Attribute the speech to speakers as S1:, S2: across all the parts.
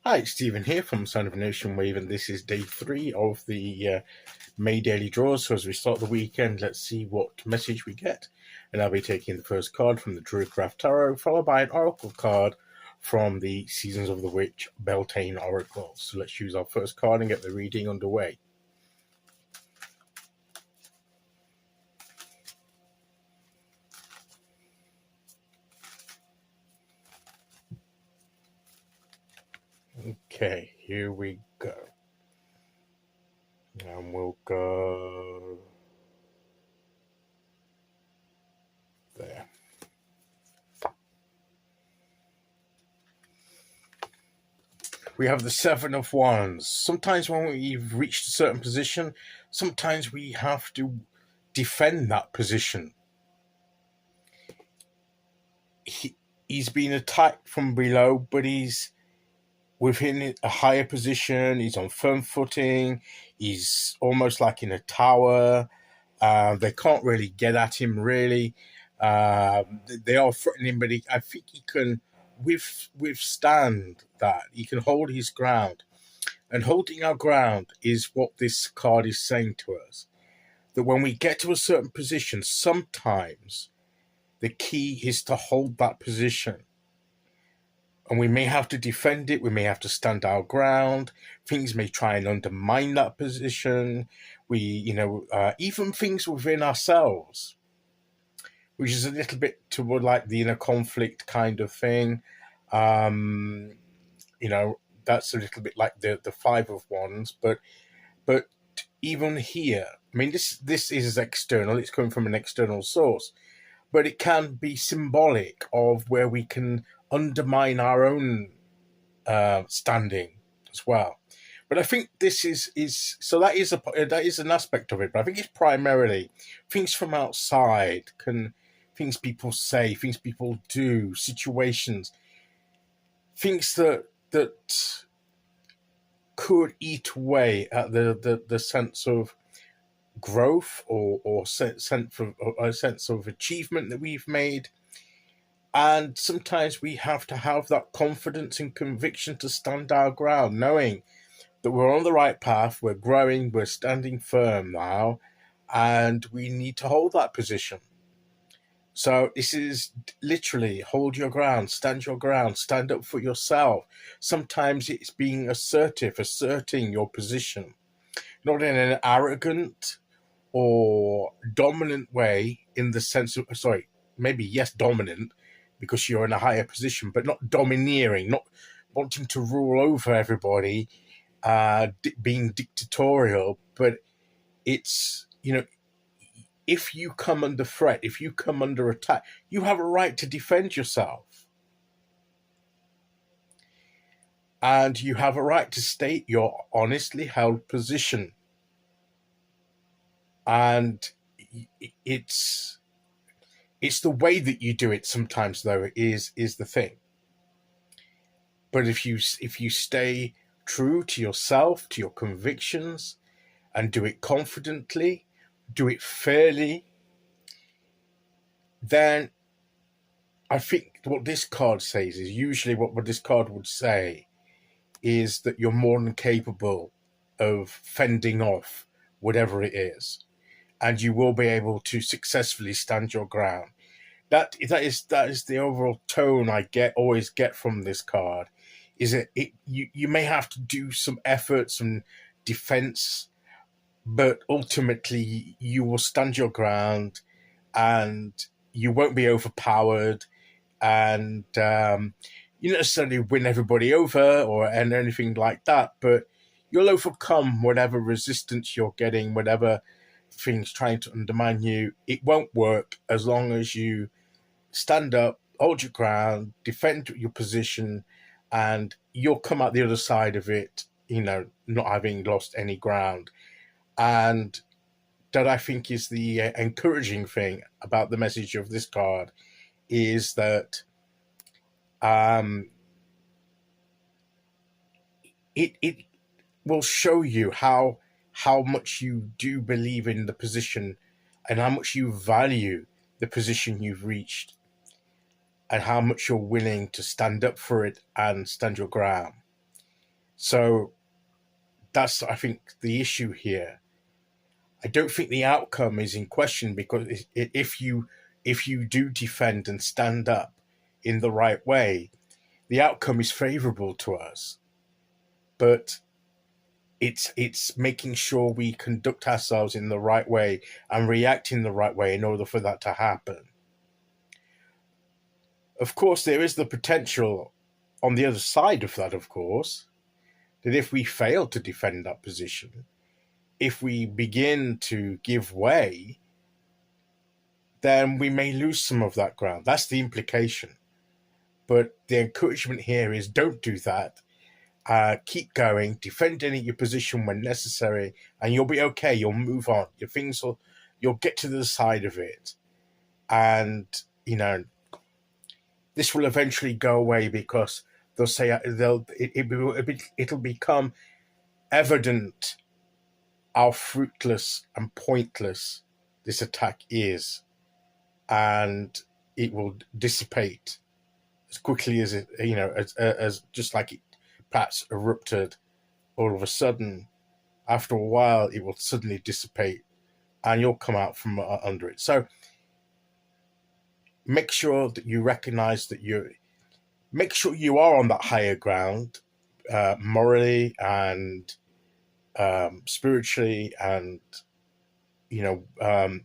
S1: Hi, it's Stephen here from Sound of an Ocean Wave, and this is day 3 of the May daily draws. So as we start the weekend, let's see what message we get. And I'll be taking the first card from the Druidcraft Tarot, followed by an oracle card from the Seasons of the Witch Beltane Oracle. So let's choose our first card and get the reading underway. Okay, here we go. And we'll go there. We have the Seven of Wands. Sometimes when we've reached a certain position, sometimes we have to defend that position. He's been attacked from below, but he's within a higher position. He's on firm footing. He's almost like in a tower. They can't really get at him, really. They are threatening, but I think he can withstand that. He can hold his ground. And holding our ground is what this card is saying to us. That when we get to a certain position, sometimes the key is to hold that position. And we may have to defend it. We may have to stand our ground. Things may try and undermine that position. Even things within ourselves, which is a little bit toward like the inner conflict kind of thing. That's a little bit like the Five of Wands. But even here, I mean, this is external. It's coming from an external source. But it can be symbolic of where we can undermine our own standing as well. But I think this is that is an aspect of it. But I think it's primarily things from outside, things people say, things people do, situations, things that could eat away at the sense of growth or sense of achievement that we've made. And sometimes we have to have that confidence and conviction to stand our ground, knowing that we're on the right path, we're growing, we're standing firm now, and we need to hold that position. So this is literally hold your ground, stand up for yourself. Sometimes it's being assertive, asserting your position, not in an arrogant or dominant way, in the sense of, maybe yes, dominant, because you're in a higher position, but not domineering, not wanting to rule over everybody, being dictatorial. But it's, if you come under threat, if you come under attack, you have a right to defend yourself. And you have a right to state your honestly held position. And it's the way that you do it sometimes, though, is the thing. But if you stay true to yourself, to your convictions, and do it confidently, do it fairly, then I think what this card says is usually what this card would say is that you're more than capable of fending off whatever it is, and you will be able to successfully stand your ground. That is the overall tone I always get from this card. Is you may have to do some effort, some defense, but ultimately you will stand your ground, and you won't be overpowered, and you don't necessarily win everybody over and anything like that, but you'll overcome whatever resistance you're getting, whatever things trying to undermine you. It won't work as long as you stand up, hold your ground, defend your position, and you'll come out the other side of it, not having lost any ground. And that, I think, is the encouraging thing about the message of this card, is that it will show you how much you do believe in the position, and how much you value the position you've reached, and how much you're willing to stand up for it and stand your ground. So that's, I think, the issue here. I don't think the outcome is in question, because if you do defend and stand up in the right way, the outcome is favorable to us. But it's making sure we conduct ourselves in the right way and react in the right way in order for that to happen. Of course, there is the potential on the other side of that, of course, that if we fail to defend that position, if we begin to give way, then we may lose some of that ground. That's the implication. But the encouragement here is, don't do that. Keep going, defend your position when necessary, and you'll be okay. You'll move on. You'll get to the side of it. And, this will eventually go away, because they'll say it'll become evident how fruitless and pointless this attack is, and it will dissipate as quickly as it, as just like it perhaps erupted all of a sudden. After a while, it will suddenly dissipate, and you'll come out from under it. So make sure that you recognize that make sure you are on that higher ground, morally and spiritually, and in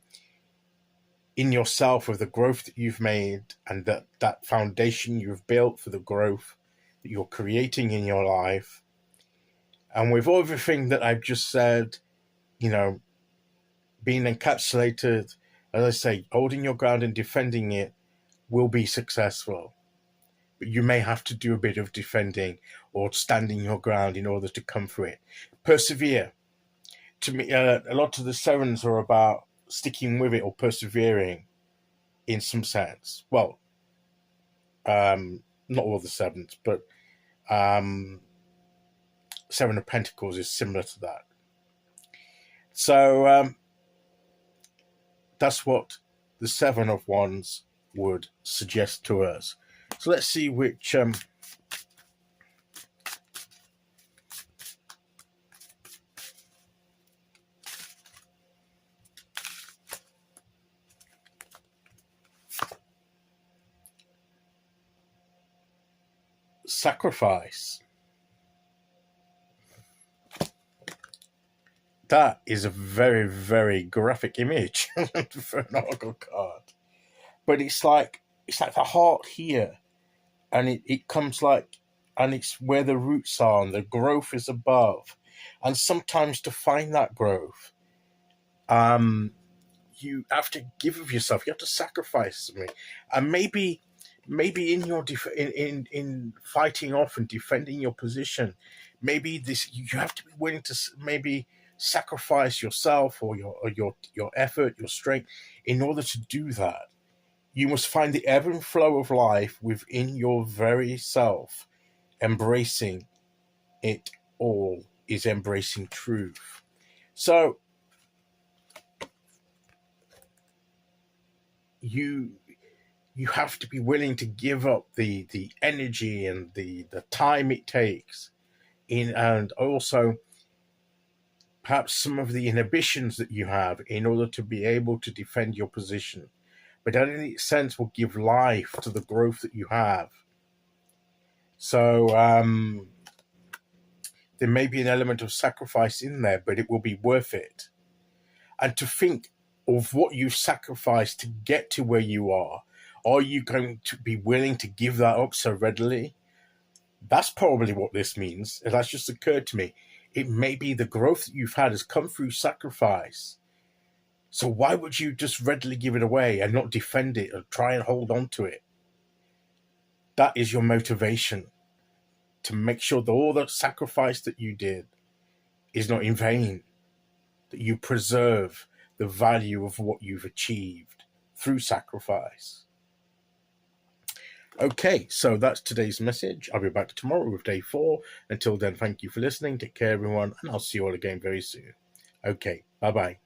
S1: yourself, with the growth that you've made, and that foundation you've built for the growth that you're creating in your life. And with everything that I've just said, being encapsulated, as I say, holding your ground and defending it will be successful. But you may have to do a bit of defending or standing your ground in order to come through it. Persevere. To me, a lot of the sevens are about sticking with it or persevering in some sense. Well, not all the sevens, but Seven of Pentacles is similar to that. So that's what the Seven of Wands would suggest to us. So let's see which sacrifice. That is a very, very graphic image for an oracle card. But it's like the heart here, and it comes like, and it's where the roots are, and the growth is above. And sometimes to find that growth, you have to give of yourself. You have to sacrifice something, and maybe in your in fighting off and defending your position, maybe you have to be willing to maybe sacrifice yourself or your effort, your strength, in order to do that. You must find the ebb and flow of life within your very self. Embracing it all is embracing truth. So you have to be willing to give up the energy and the time it takes, and also perhaps some of the inhibitions that you have, in order to be able to defend your position. But that in its sense will give life to the growth that you have. So there may be an element of sacrifice in there, but it will be worth it. And to think of what you've sacrificed to get to where you are you going to be willing to give that up so readily? That's probably what this means. And that's just occurred to me. It may be the growth that you've had has come through sacrifice. So why would you just readily give it away and not defend it or try and hold on to it? That is your motivation, to make sure that all the sacrifice that you did is not in vain, that you preserve the value of what you've achieved through sacrifice. Okay, so that's today's message. I'll be back tomorrow with day 4. Until then, thank you for listening. Take care, everyone, and I'll see you all again very soon. Okay, bye-bye.